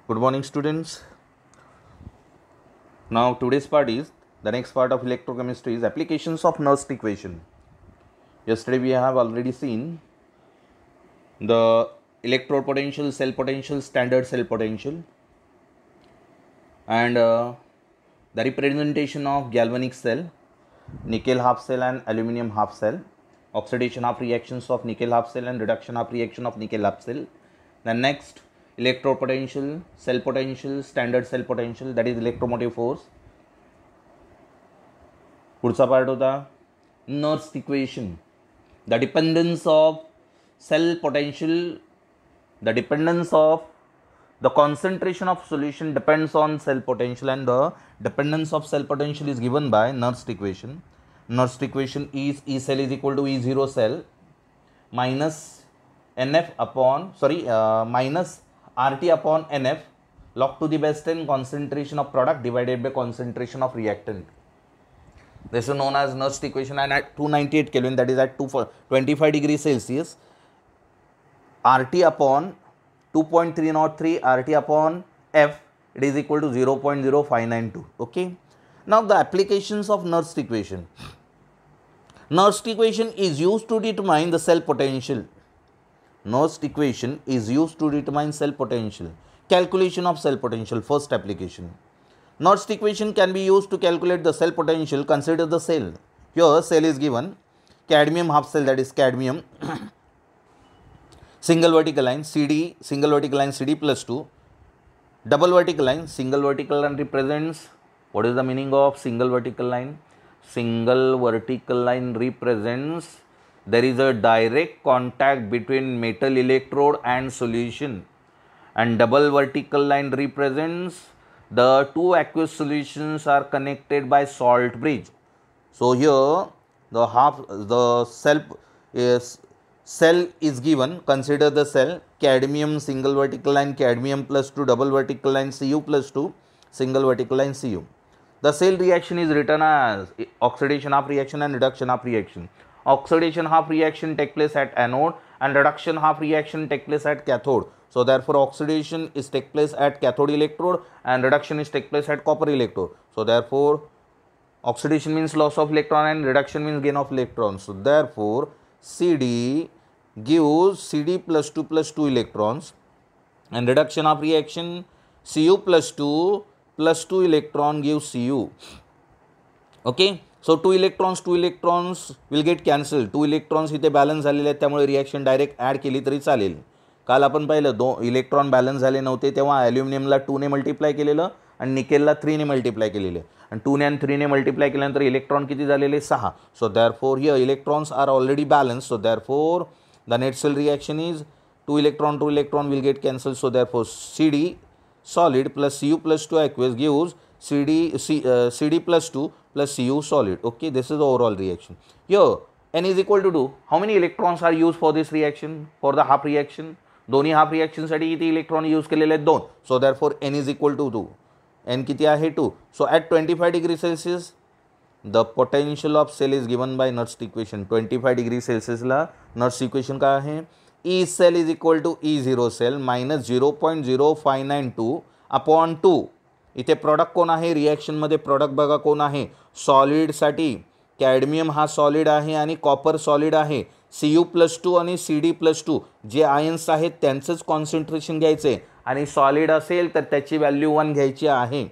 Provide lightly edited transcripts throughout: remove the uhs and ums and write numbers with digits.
Good morning, students. Now, today's part is the next part of electrochemistry is applications of Nernst equation. Yesterday, we have already seen the electrode potential, cell potential, standard cell potential, and the representation of galvanic cell, nickel half cell, and aluminum half cell, oxidation half reactions of nickel half cell, and reduction half reaction of nickel half cell. Then next, electrode potential, cell potential, standard cell potential, that is electromotive force. पुढचा part होता Nernst equation, the dependence of cell potential, the dependence of the concentration of solution depends on cell potential and the dependence of cell potential is given by Nernst equation. Nernst equation is E cell is equal to E0 cell minus NF upon minus RT upon NF log to the base 10 concentration of product divided by concentration of reactant. This is known as Nernst equation, and at 298 Kelvin, that is at 25 degrees Celsius, RT upon 2.303 RT upon F, it is equal to 0.0592. Okay. Now the applications of Nernst equation. Nernst equation is used to determine the cell potential. Nernst equation is used to determine cell potential. Calculation of cell potential, first application. Nernst equation can be used to calculate the cell potential. Consider the cell. Here cell is given, cadmium half cell, that is cadmium. Single vertical line CD, single vertical line CD plus 2, double vertical line, single vertical line represents, what is the meaning of single vertical line? Single vertical line represents there is a direct contact between metal electrode and solution, and double vertical line represents the two aqueous solutions are connected by salt bridge. So here the cell is given. Consider the cell, cadmium single vertical line, cadmium plus 2, double vertical line Cu plus 2, single vertical line Cu. The cell reaction is written as oxidation half reaction and reduction half reaction. Oxidation half reaction take place at anode and reduction half reaction take place at cathode. So therefore oxidation is take place at cathode electrode and reduction is take place at copper electrode. So therefore oxidation means loss of electron and reduction means gain of electrons. So therefore CD gives CD plus 2 electrons, and reduction of reaction Cu plus 2 electron gives Cu. Okay. So 2 electrons will get cancelled. 2 electrons इथे balance झालेले आहेत, त्यामुळे reaction direct add केली तरी चालेल. काल आपण पाहिलं 2 इलेक्ट्रॉन बॅलन्स झाले नव्हते तेव्हा ॲल्युमिनियमला 2 ने मल्टिप्लाय केलेलं आणि निकेलला 3 ने मल्टिप्लाय केलेलं, आणि 2 ने आणि 3 ने मल्टिप्लाय केल्यानंतर इलेक्ट्रॉन किती झालेले 6. So therefore here electrons are already balance. So therefore the net cell reaction is 2 electron will get cancelled. So therefore CD solid plus Cu plus 2 aqueous gives CD plus 2 plus Cu solid. Okay, this is the overall reaction. Here N is equal to 2. How many electrons are used for this reaction, for the half reaction? दोन्ही half रिॲक्शनसाठी किती electron use केलेले आहेत 2. So therefore N is equal to 2. N किती आहे 2. So at 25 degree Celsius the potential of cell is given by Nernst equation. 25 degree सेल्सियसला Nernst equation काय आहे? E cell is equal to E0 cell minus 0.0592 upon 2. इथे product कोण आहे? रिॲक्शनमध्ये product बघा कोण आहे? सॉलिडसाठी कॅडमियम हा सॉलिड आहे आणि कॉपर सॉलिड आहे. Cu प्लस 2 आणि CD प्लस 2 जे आयन्स आहेत त्यांचंच कॉन्सन्ट्रेशन घ्यायचं आहे, आणि सॉलिड असेल तर त्याची व्हॅल्यू 1 घ्यायची आहे.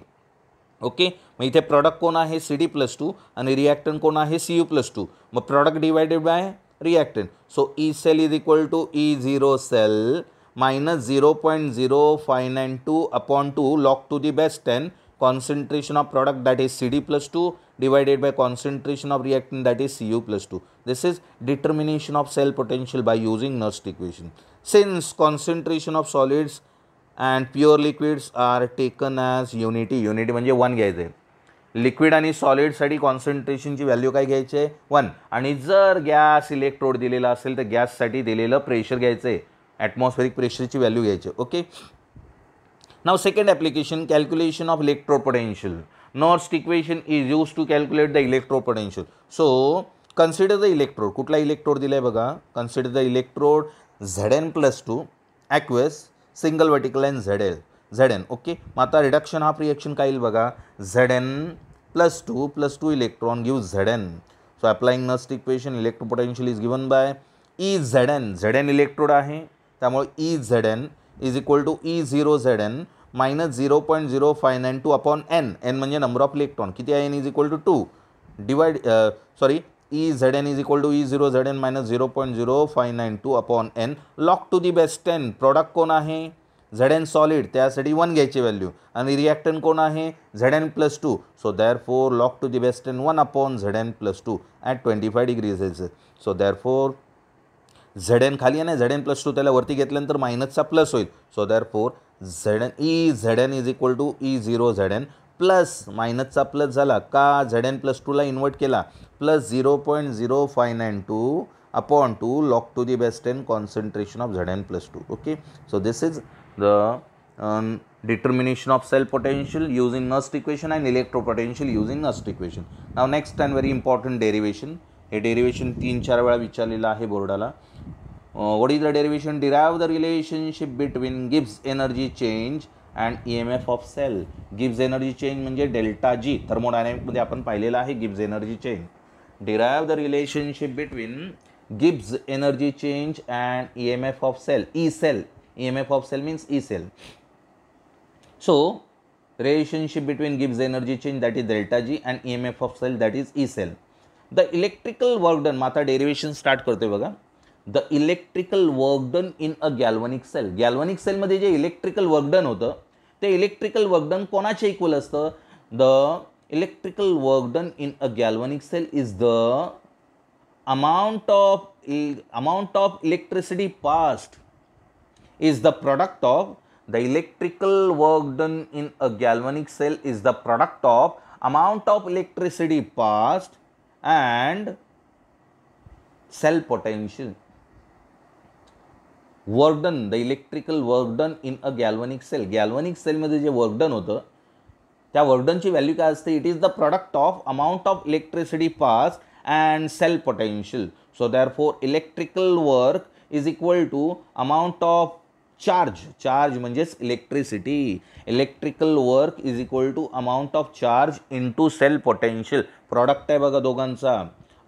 ओके. मग इथे प्रॉडक्ट कोण आहे? CD प्लस 2 आणि रिॲक्टंट कोण आहे? Cu plus 2. मग product divided by reactant. So E cell is equal to E0 cell minus 0.0592 upon 2 log to the base 10 concentration of product, that is CD plus 2 divided by concentration of reactant, that is Cu plus 2. This is determination of cell potential by using Nernst equation. Since concentration of solids and pure liquids are taken as unity म्हणजे 1 घ्यायचं आहे. Liquid आणि सॉलिडसाठी कॉन्सन्ट्रेशनची value काय घ्यायची आहे? 1. आणि जर gas electrode दिलेला असेल तर गॅससाठी दिलेलं प्रेशर घ्यायचं आहे, ॲटमॉस्फेरिक प्रेशरची व्हॅल्यू घ्यायची. Okay. Now second application, calculation of electrode potential. Nernst equation is use to calculate the electrode potential. So consider the electrode. कुठला इलेक्ट्रोड दिलाय बघा? Consider the electrode Zn plus 2 aqueous single vertical line Zl. Zn. Okay, मग आता reduction half reaction काय येईल बघा, Zn + 2 electron gives Zn. So applying Nernst equation, electropotential is given by EZn. Zn electrode आहे, त्यामुळे EZn is equal to E0Zn minus 0.0592 upon n. n म्हणजे number of electron किती आहे, n is equal to 2 divide EZn is equal to E0Zn minus 0.0592 upon n log to the best 10. Product कोण आहे, Zn solid, त्यासाठी 1 घ्यायची value, आणि reactant कोण आहे, Zn + 2. So therefore log to the best 10 1 upon Zn + 2 at 25 degree Celsius. So therefore Zn खाली आहे ना, Zn + 2 त्याला वरती घेतल्यानंतर मायनसचा प्लस होईल. So therefore EZn is equal to E0Zn plus मायनसचा प्लस झाला का, Zn + 2 ला इन्व्हर्ट केला, plus 0.0592 upon 2 log to the base 10 concentration of Zn + 2. Okay, so this is the determination of cell potential using Nernst equation and electropotential using Nernst equation. Now next and very important derivation. हे derivation 3-4 वेळा विचारलेलं आहे बोर्डाला. What is the derivation? Derive the relationship between Gibbs energy change and EMF of cell. Gibbs energy change म्हणजे delta G. थर्मोडायनॅमिकमध्ये आपण पाहिलेलं आहे Gibbs energy change. Derive the relationship between Gibbs energy change and EMF of cell. E cell. EMF of cell means E cell. So relationship between Gibbs energy change, that is delta G, and EMF of cell, that is E cell. The electrical work done, आता derivation start करतोय बघा. The electrical work done in a galvanic cell. Galvanic सेलमध्ये जे electrical work done होतं ते electrical work done कोणाच्या equal असतं. The electrical work done in a galvanic cell is the amount of electricity passed is the product of the electrical work done in a galvanic cell is the product of amount of electricity passed and cell potential. Work done, the electrical work done in a galvanic cell. Galvanic cell मध्ये जे work done होतं त्या work डनची value काय असते, it is the product of amount of electricity pass and cell potential. So therefore electrical work is equal to amount of charge. Charge म्हणजेच electricity. Electrical work is equal to amount of charge into cell potential. Product आहे बघा दोघांचा.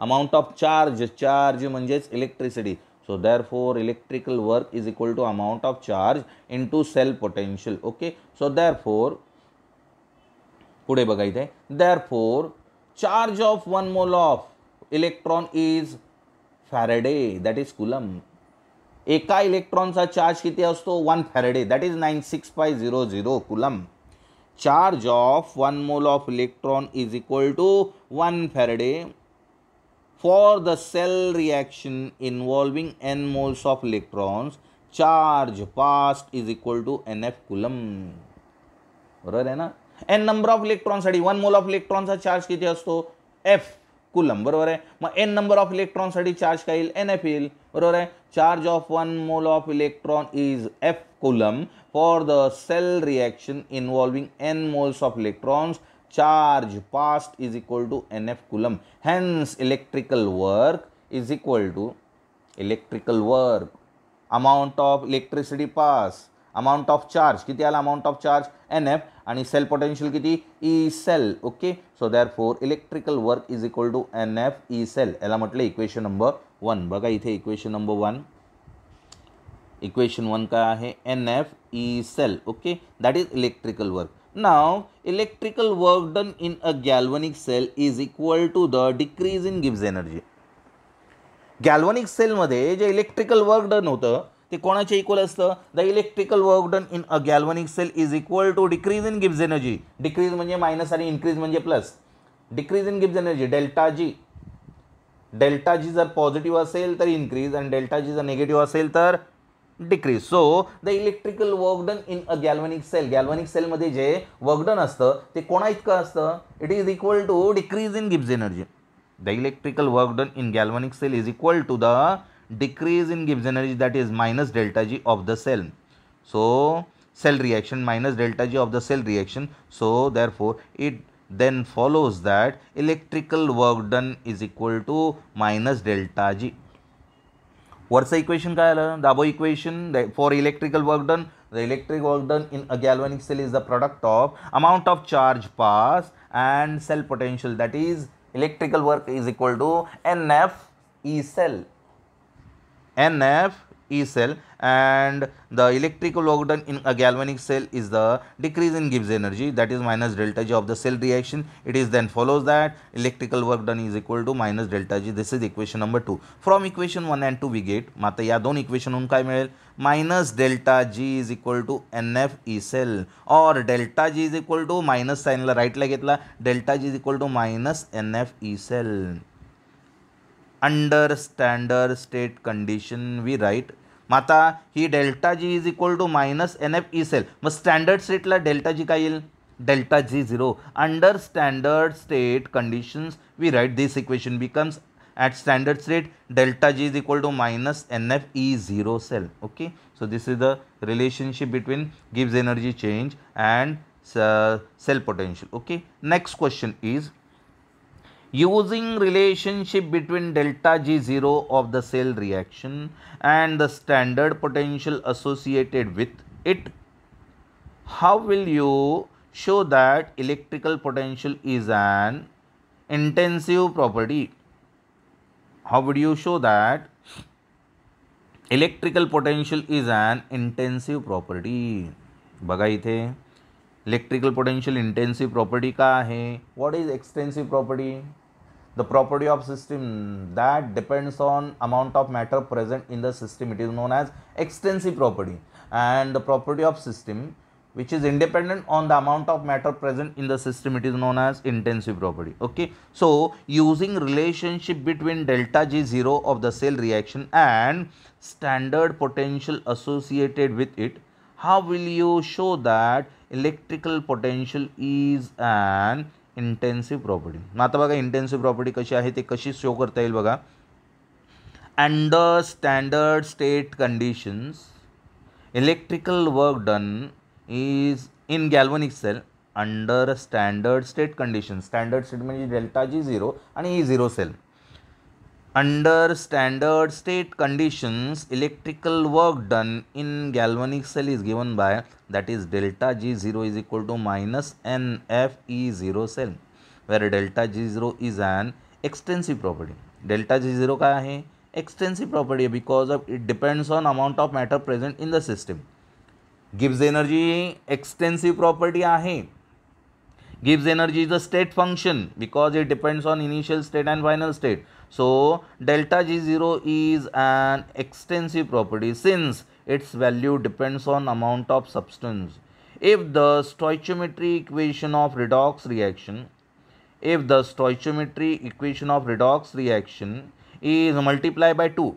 Amount of charge. Charge म्हणजेच electricity. So therefore electrical work is equal to amount of charge into cell potential. Okay. So therefore पुढे बघा इथे, therefore charge of 1 mole of electron is Faraday, that is coulomb. एका इलेक्ट्रॉनचा charge किती असतो, 1 Faraday, that is 96500 coulomb. Charge of 1 mole of electron is equal to 1 Faraday for the cell reaction involving n moles of electrons. Charge passed is equal to NF coulomb. बरोबर आहे ना. n number of इलेक्ट्रॉनसाठी 1 mole of इलेक्ट्रॉनचा charge किती असतो, F coulomb. बरोबर आहे. मग n नंबर ऑफ इलेक्ट्रॉनसाठी चार्ज काय येईल, NF येईल. बरोबर आहे. Charge of 1 mole of electron is F coulomb for the cell reaction involving n moles of electrons. Charge passed is equal to NF coulomb. Hence electrical work is equal to electrical work amount of electricity passed, amount of charge किती आला, amount of charge NF, आणि cell potential किती, E cell. Okay. So therefore electrical work is equal to NF E cell. याला म्हटलं equation number 1. बघा इथे equation number 1. Equation 1 काय आहे, NF E cell. Okay, that is electrical work. Now electrical work done in a galvanic cell is equal to the decrease in Gibbs energy. Galvanic सेलमध्ये जे electrical work done होतं ते कोणाच्या equal असतं, the electrical work done in a galvanic cell is equal to decrease in Gibbs energy. Decrease म्हणजे minus आणि increase म्हणजे plus. Decrease in Gibbs energy delta G. Delta G जर positive असेल तर इन्क्रीज आणि डेल्टा जी जर negative असेल तर decrease. So the electrical work done in a galvanic cell. Galvanic सेलमध्ये जे वर्क डन असतं ते कोणा इतकं असतं, it is equal to decrease in Gibbs energy. The electrical work done in galvanic cell is equal to the decrease in Gibbs energy, that is minus delta G of the cell. So cell reaction minus delta G of the cell reaction. So therefore it then follows that electrical work done is equal to minus delta G. वरचं equation काय आलं, दाबो equation for electrical work done, the electric work done in a galvanic cell is the product of amount of charge pass and cell potential, that is electrical work is equal to NF E cell, NF E cell, and the electrical work done in a galvanic cell is the decrease in Gibbs energy, that is minus delta G of the cell reaction. It is then follows that electrical work done is equal to minus delta G. This is equation number 2. From equation 1 and 2 we get, आता या दोन equation काय मिळेल, minus delta G is equal to NF E cell, or delta G is equal to minus साइनला राईटला घेतला, delta G is equal to minus NF E cell. Under standard state condition we write. मग आता ही delta G is equal to minus N F E cell, मग standard स्टेटला delta G काय येईल, delta G zero. Under standard state conditions we write this equation becomes at standard state delta G is equal to minus NF E0 cell. Okay, so this is the relationship between Gibbs energy change and cell potential. Okay, next question is, using relationship between delta G0 of the cell reaction and the standard potential associated with it, how will you show that electrical potential is an intensive property? How would you show that electrical potential is an intensive property? बघा इथे electrical potential intensive property का आहे. What is extensive property? The property of system that depends on amount of matter present in the system, it is known as extensive property. And the property of system which is independent on the amount of matter present in the system, it is known as intensive property. Okay, so using relationship between delta G0 of the cell reaction and standard potential associated with it, how will you show that electrical potential is an intensive property? आता बघा intensive property कशी आहे ते कशी show करता येईल बघा. Under standard state conditions, electrical work done is in galvanic cell under standard state conditions. Standard state म्हणजे delta G0 आणि E0 cell. Under standard state conditions, electrical work done in galvanic cell is given by, that is delta G0 is equal to minus NF E0 cell, where delta G0 is an extensive property. Delta G0 काय आहे, extensive property because of it depends on amount of matter present in the system. Gibbs energy extensive property आहे. Gibbs energy is a state function because it depends on initial state and final state. So delta G0 is an extensive property since its value depends on amount of substance. If the stoichiometry equation of redox reaction, if the stoichiometry equation of redox reaction is multiplied by 2,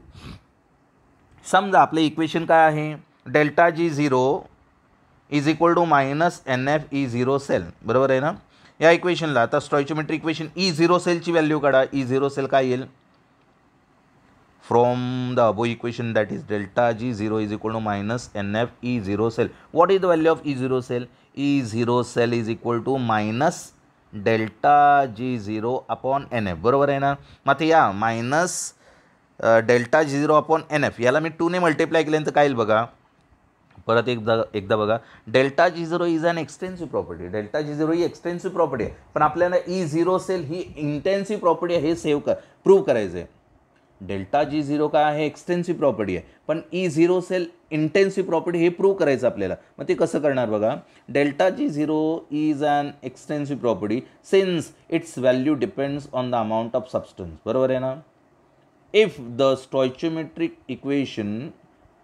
समजा आपले equation काय आहे, delta G0 is equal to minus NF E0 cell, बरोबर आहे ना. या इक्वेशनला आता स्टॉइचियोमेट्रिक equation E0 सेलची व्हॅल्यू काढा. E0 सेल काय येईल, from the above equation that is delta G0 is equal to minus NF E0 cell. What is the value of E0 cell? E0 sale is equal to minus delta G0 upon NF, बरोबर आहे ना. मग या minus delta G0 upon NF याला मी 2 ने multiply केल्यानंतर काय येईल बघा. परत एकदा बघा, delta G0 is an extensive property. Delta G0 ही एक्सटेन्सिव्ह प्रॉपर्टी आहे, पण आपल्याला E0 सेल ही इंटेन्सिव्ह प्रॉपर्टी आहे हे प्रूव्ह करायचं आहे. डेल्टा G0 काय आहे, एक्सटेन्सिव्ह प्रॉपर्टी आहे, पण E0 सेल इंटेन्सिव्ह प्रॉपर्टी हे प्रूव्ह करायचं आपल्याला. मग ते कसं करणार बघा. Delta G0 is an extensive property since its value depends on the amount of substance, बरोबर आहे ना. If the stoichiometric equation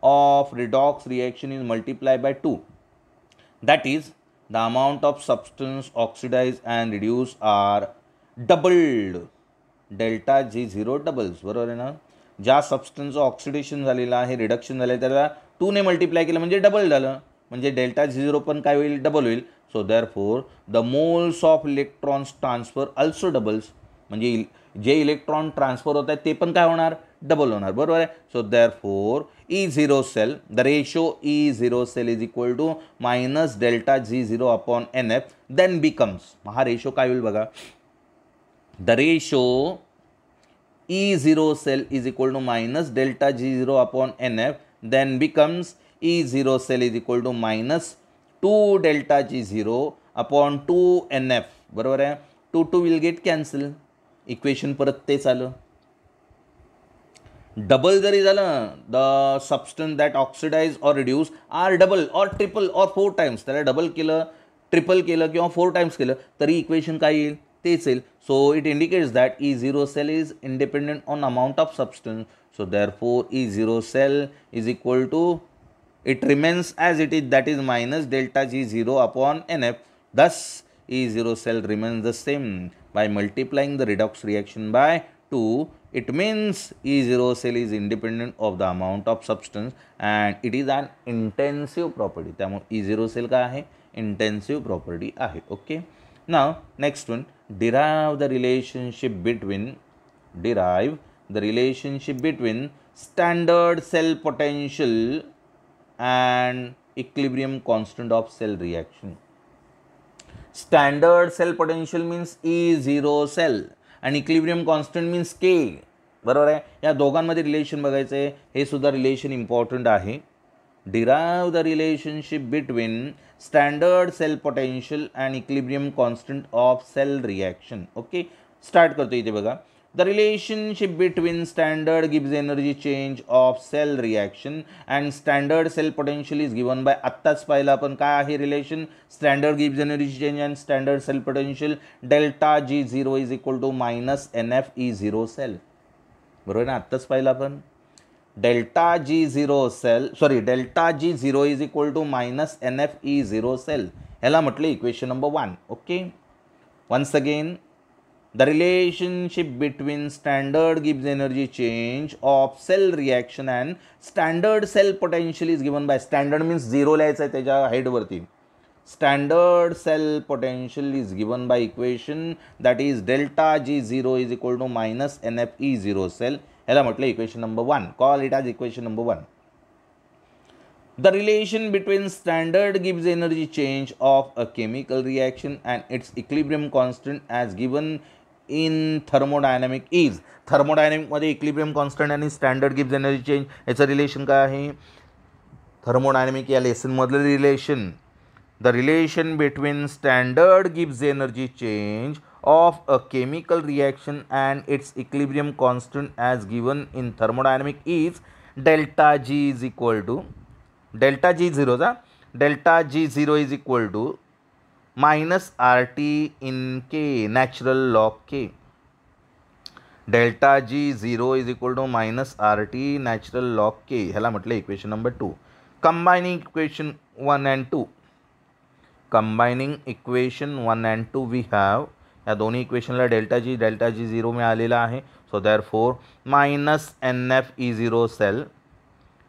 of redox reaction is multiplied by 2, that is the amount of substance oxidized and reduced are doubled. delta G0 doubles, बरोबर आहे ना. ज्या सबस्टन्सचं oxidation झालेलं आहे, reduction झालं आहे, त्याला 2 ने मल्टिप्लाय केलं म्हणजे डबल झालं, म्हणजे डेल्टा G0 पण काय होईल, डबल होईल. So therefore the moles of electrons transfer also doubles, म्हणजे जे इलेक्ट्रॉन ट्रान्सफर होत आहेत ते पण काय होणार, डबल होणार, बरोबर आहे. So therefore E0 cell, the ratio E0 cell is equal to minus delta G0 upon NF, then becomes, हा रेशो काय होईल बघा. The ratio E0 cell is equal to minus delta G0 upon NF, then becomes E0 cell is equal to minus 2 delta G0 upon 2 NF. बरोबर आहे. 2 will get cancel. Equation परत तेच आलं. Double जरी झालं, the substance that oxidise or reduce are double or triple or 4 times. त्याला double केलं, triple केलं किंवा 4 टाइम्स केलं तरी इक्वेशन काय येईल, तेच येईल. So it indicates that E0 sale is independent on amount of substance. So therefore E0 sale is equal to, it remains as it is, that is minus delta G0 upon NF. Thus E0 cell remains the same. By multiplying the redox reaction by 2, it means E0 cell is independent of the amount of substance and it is an intensive property. त्यामुळे E0 cell काय आहे, intensive property आहे. Okay. Now next one, derive the relationship between standard cell potential and equilibrium constant of cell reaction. Standard cell potential means E0 cell and equilibrium constant means K. बरोबर आहे. या दोघांमध्ये relation बघायचं आहे, हे सुद्धा relation important आहे. Derive the relationship between standard cell potential and equilibrium constant of cell reaction. Okay, start करतो इथे बघा. The relationship between standard gives energy change of cell reaction and standard cell potential is given by, आत्ताच पाहिलं आपण काय आहे relation, standard gives energy change and standard cell potential delta G0 is equal to minus NF E0 cell. बरोबर ना, आत्ताच पाहिलं आपण. delta G0 is equal to minus NF E0 cell. ह्याला म्हटलं equation number 1. Okay, once again, the relationship between standard gives energy change of cell reaction and standard cell potential is given by, standard means 0 लिहायचं आहे त्याच्या हेडवरती. Standard cell potential is given by equation that is delta G0 is equal to minus NF E0 cell. ह्याला म्हटलं equation number 1. Call it as equation number 1. The relation between standard gives energy change of a chemical reaction and its equilibrium constant as given in thermodynamic is. Thermodynamic मध्ये equilibrium constant आणि standard gives energy change याचं relation काय आहे, thermodynamic या lesson मधलं relation. The relation between standard gives energy change of a chemical reaction and its equilibrium constant as given in thermodynamic is delta G is equal to delta G0 is equal to minus RT in K, natural log K. Delta G0 is equal to minus RT natural log K. ह्याला म्हटलं equation number 2. Combining equation 1 and 2. Combining equation 1 and 2 we have, या दोन्ही इक्वेशनला delta G0 में आलेला आहे. So therefore minus NF E0 cell,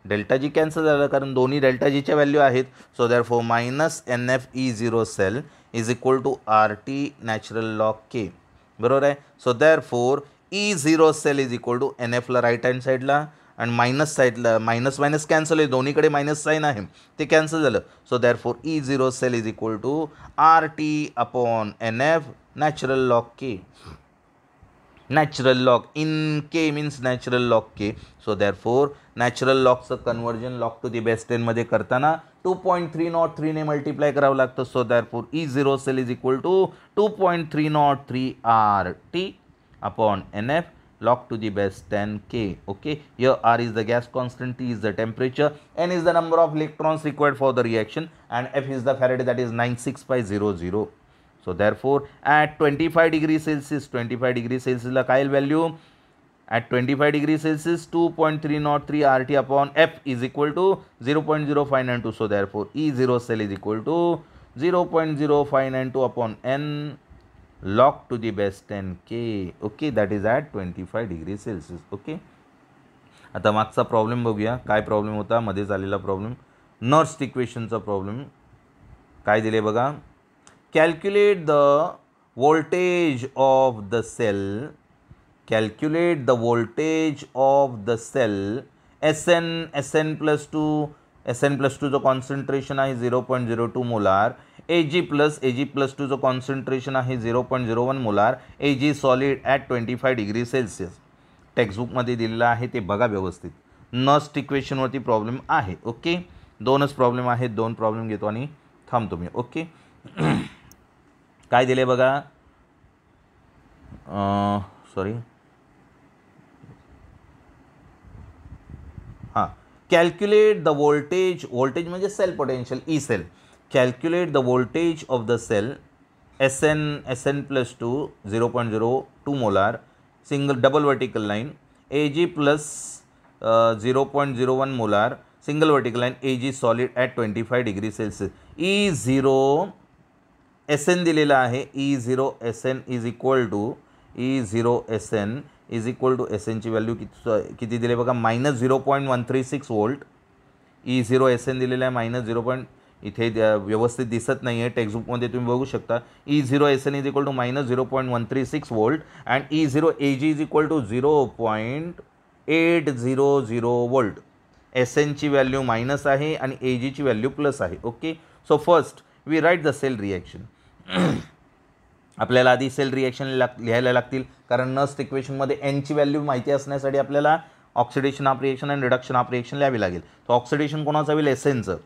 delta G cancel झालं कारण दोन्ही डेल्टा जीच्या व्हॅल्यू आहेत. So therefore minus NF E0 sale is equal to RT natural log K. बरोबर आहे. So therefore E0 sale is equal to NFला right hand साईडला आणि मायनस साईडला मायनस मायनस कॅन्सल आहे, दोन्हीकडे मायनस साईन आहे ते कॅन्सल झालं. So therefore E0 sale is equal to RT upon NF natural log K. Natural log in K means natural log K. So therefore natural logचं conversion log to the base 10 मध्ये करताना 2.303 ने multiply करावं लागतं. So therefore E0 cell is equal to 2.303 RT upon NF log to the base 10 K. Okay, here R is the gas constant, T is the temperature, N is the number of electrons required for the reaction and F is the Faraday, that is 96500. So therefore at 25 degrees Celsius ला काय value, at 25 degrees Celsius 2.303 RT upon F is equal to 0.0592. So therefore E0 cell is equal to 0.0592 upon N log to the base 10 K. Okay, that is at 25 degrees Celsius. Okay, आता मागचा problem बघूया. काय problem होता, मध्ये झालेला problem, Nernst इक्वेशनचा problem. काय दिले बघा, calculate the voltage of the cell, calculate the voltage of the cell SN plus 2 चं कॉन्सन्ट्रेशन आहे 0.02 मोलार, Ag plus 2 चं कॉन्सन्ट्रेशन आहे 0.01 molar, Ag solid at 25 degree Celsius. टेक्स्टबुकमध्ये दिलेलं आहे ते बघा व्यवस्थित. नस्ट इक्वेशनवरती प्रॉब्लेम आहे. ओके, दोनच प्रॉब्लेम आहेत, दोन प्रॉब्लेम घेतो आणि थांबतो मी. ओके, काय दिले बघा, सॉरी हां, कॅल्क्युलेट द वोल्टेज, वोल्टेज म्हणजे cell potential E cell. Calculate the voltage of the cell SN plus 2 0.02 molar single double vertical line, AG plus 0.01 molar single vertical line, AG solid at 25 degree Celsius. E0 SN दिलेला आहे. E0 SN is equal to E0 SN is equal to SN ची value किती दिले बघा, -0.136 volt. E0 SN दिलेला आहे -0. इथे व्यवस्थित दिसत नाही आहे, टेक्स्टबुकमध्ये तुम्ही बघू शकता. E0 SN is equal to -0.136 volt and E0 AG is equal to 0.800 volt. SN ची व्हॅल्यू मायनस आहे आणि AG ची व्हॅल्यू प्लस आहे. Okay, so first we write the cell reaction. आपल्याला आधी सेल रिॲक्शन लिहायला लागतील, कारण नस्ट इक्वेशनमध्ये N ची व्हॅल्यू माहिती असण्यासाठी आपल्याला ऑक्सिडेशन ऑफ रिएक्शन आणि रिडक्शन ऑफ रिएक्शन लिहावी लागेल. तर ऑक्सिडेशन कोणाचं होईल, SNचं.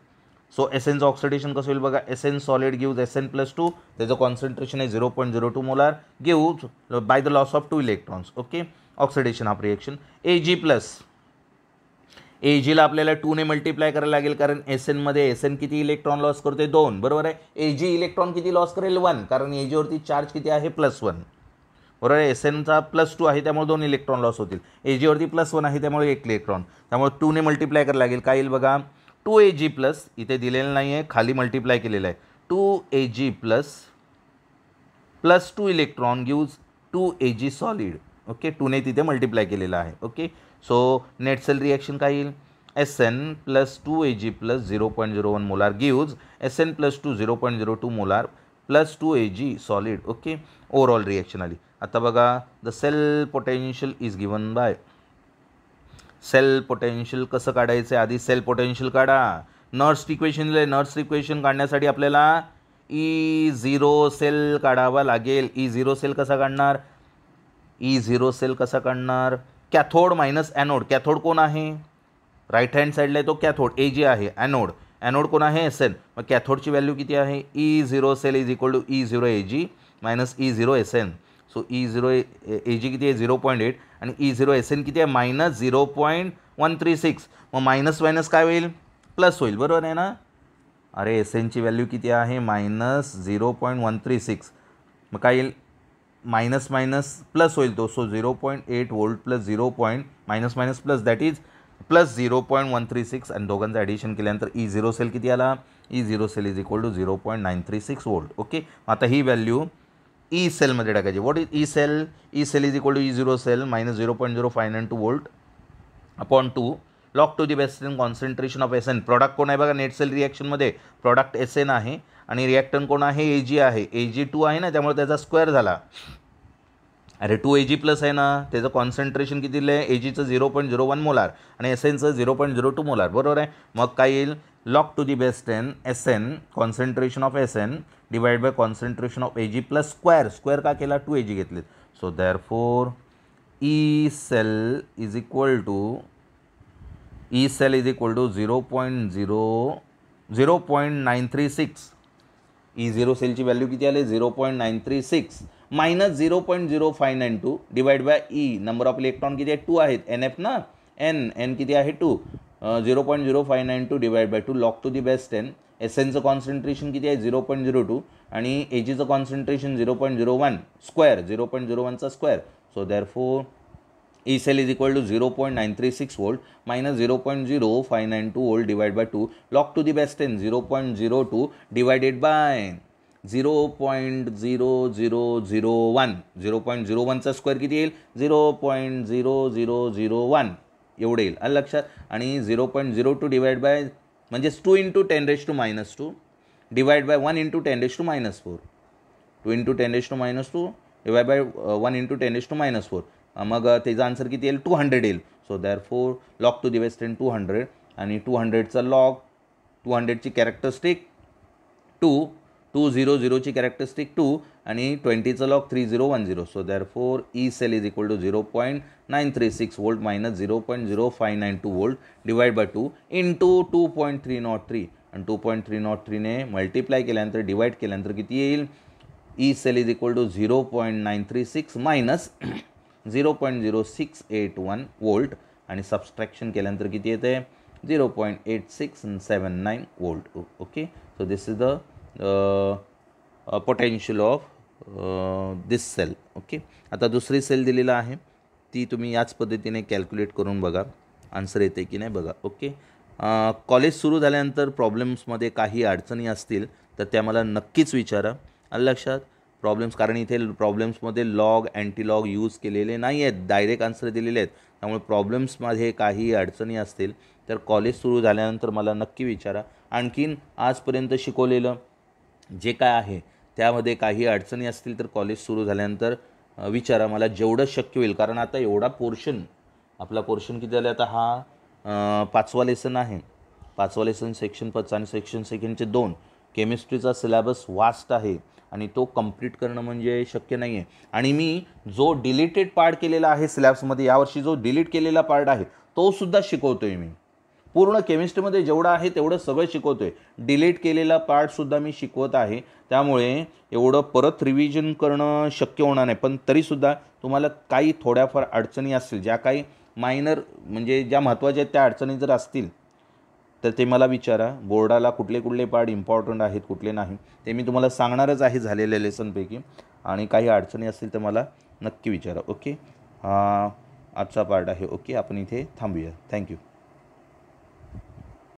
सो SNचं ऑक्सिडेशन कसं होईल बघा, SN solid gives SN plus 2, त्याचं कॉन्सन्ट्रेशन आहे 0.02 molar, gives by the loss of 2 electrons. Okay, oxidation of reaction. AG plus, AGला आपल्याला 2 ने मल्टिप्लाय करायला लागेल, कारण SNमध्ये SN किती इलेक्ट्रॉन लॉस करते, 2. बरोबर आहे. AG इलेक्ट्रॉन किती लॉस करेल, 1, कारण AG वरती चार्ज किती आहे, +1. बरोबर आहे. SNचा +2 आहे त्यामुळे 2 इलेक्ट्रॉन लॉस होतील. AG वरती +1 आहे त्यामुळे 1 इलेक्ट्रॉन, त्यामुळे 2 ने मल्टिप्लाय करायला लागेल. काय येईल बघा, 2AG प्लस, इथे दिलेलं नाही आहे, खाली मल्टिप्लाय केलेलं आहे. 2AG plus 2 electron gives 2AG solid. Okay, 2 ने तिथे मल्टिप्लाय केलेलं आहे. Okay, so net cell reaction काय येईल, SN plus 2AG plus 0.01 molar gives SN plus 2 0.02 molar plus 2AG solid. Okay, overall reaction आली. आता बघा, the cell potential is given by, cell potential कसं काढायचं आहे, आधी सेल पोटेन्शियल काढा. नर्स्ट इक्वेशन दिले, नर्स्ट इक्वेशन काढण्यासाठी आपल्याला E0 सेल काढावा लागेल. E0 सेल कसा काढणार, E0 सेल कसा काढणार, कॅथोड मायनस ॲनोड. कॅथोड कोण आहे, राईट हँड साईडला आहे तो कॅथोड, AG आहे. ॲनोड कोण आहे, SN. मग कॅथोडची व्हॅल्यू किती आहे, E0 sale is equal to E0 AG minus E0 SN. सो E0 AG किती आहे, 0.8 आणि E0 SN किती आहे, -0.136. मग मायनस काय होईल, प्लस होईल. बरोबर आहे ना. अरे SNची व्हॅल्यू किती आहे, -0.136. मग काय येईल, मायनस प्लस होईल तो. So 0.8 volt plus 0. Minus plus that is plus 0.136 आणि दोघांचं ॲडिशन केल्यानंतर E0 सेल किती आला, E0 sale is equal to 0.936 volt. Okay, आता ही व्हॅल्यू ई सेलमध्ये टाकायची. What is E cell, E cell is equal to E0 cell -0.0592 volt upon 2 log to the best in concentration of SN. Product कोण आहे बघा, net cell रिॲक्शनमध्ये product SN आहे आणि रिॲक्टन कोण आहे, AG आहे. AG 2 आहे ना, त्यामुळे त्याचा स्क्वेअर झाला. अरे 2AG प्लस आहे ना, त्याचं कॉन्सन्ट्रेशन किती दिलं आहे, AGचं 0.01 मोलार आणि SNचं 0.02 मोलार. बरोबर आहे. मग काय येईल, log to the best ten SN, concentration of SN divide by concentration of AG plus square का केला, 2AG घेतले. So therefore E cell is equal to 0.936. E0 सेलची व्हॅल्यू किती आली, 0.936 minus 0.0592 divide by E, number of electron किती आहे, 2 आहेत, NF ना, N किती आहे 2, 0.0592 divide by 2 log to the best 10. SNचं कॉन्सन्ट्रेशन किती आहे, 0.02 आणि AGचं कॉन्सन्ट्रेशन 0.01 स्क्वेअर, 0.01चा square. So therefore E cell is equal to 0.936 volt minus 0.0592 volt divided by 2 log to the base 10, 0.02 divided by 0.0001. 0.01चा square किती येईल, 0.0001 एवढे येईल. आलं लक्षात. आणि 0.02 डिवाइड बाय म्हणजेच 2 × 10⁻² डिवाइड बाय 1 × 10⁻⁴. 2 × 10⁻² divide by 1 × 10⁻⁴. मग त्याचा आन्सर किती येईल, 200 येईल. So therefore log to the base 10 200 आणि 200चा लॉग, 200ची कॅरेक्टरिस्टिक 2 200ची कॅरेक्टरिस्टिक 2 आणि 20चं log 3010. So therefore E cell is equal to 0.936 volt minus 0.0592 volt divide by 2 into 2.303 आणि 2.303ने मल्टिप्लाय केल्यानंतर डिवाइड केल्यानंतर किती येईल. E cell is equal to 0.936 minus 0.0681 volt आणि सबस्ट्रॅक्शन केल्यानंतर किती येते 0.8679 volt. Okay, so this is the potential of this cell. Okay, आता दुसरी सेल दिलेला आहे ती तुम्ही याच पद्धतीने कॅल्क्युलेट करून बघा आन्सर येते की नाही बघा. ओके, कॉलेज सुरू झाल्यानंतर प्रॉब्लेम्समध्ये काही अडचणी असतील तर त्या मला नक्कीच विचारा. आलं लक्षात प्रॉब्लेम्स, कारण इथे प्रॉब्लेम्समध्ये लॉग अँटीलॉग यूज केलेले नाही आहेत, डायरेक्ट आन्सर दिलेले आहेत. त्यामुळे प्रॉब्लेम्समध्ये काही अडचणी असतील तर कॉलेज सुरू झाल्यानंतर मला नक्की विचारा. आणखीन आजपर्यंत शिकवलेलं जे काय आहे त्यामध्ये काही अडचणी असतील तर कॉलेज सुरू झाल्यानंतर विचारा, मला जेवढं शक्य होईल. कारण आता एवढा पोर्शन, आपला पोर्शन किती झाला आता हा 5वा लेसन आहे. 5वा लेसन सेक्शन 5 आणि सेक्शन सेकंडचे 2. केमिस्ट्रीचा सिलेबस वास्ट आहे आणि तो कंप्लीट करणं म्हणजे शक्य नाही आहे. आणि मी जो डिलीटेड पार्ट केलेला आहे सिलेबसमध्ये यावर्षी, जो डिलीट केलेला पार्ट आहे तो सुद्धा शिकवतो आहे मी. पूर्ण केमिस्ट्रीमध्ये जेवढं आहे तेवढं सगळं शिकवतो आहे. डिलीट केलेला पार्टसुद्धा मी शिकवत आहे. त्यामुळे एवढं परत रिव्हिजन करणं शक्य होणार नाही. पण तरीसुद्धा तुम्हाला काही थोड्याफार अडचणी असतील, ज्या काही मायनर म्हणजे ज्या महत्त्वाच्या आहेत त्या अडचणी जर असतील तर ते मला विचारा. बोर्डाला कुठले कुठले पार्ट इम्पॉर्टंट आहेत कुठले नाही ते मी तुम्हाला सांगणारच आहे झालेल्या लेसनपैकी. आणि काही अडचणी असतील तर मला नक्की विचारा. ओके, आजचा पार्ट आहे. ओके, आपण इथे थांबूया. थँक्यू.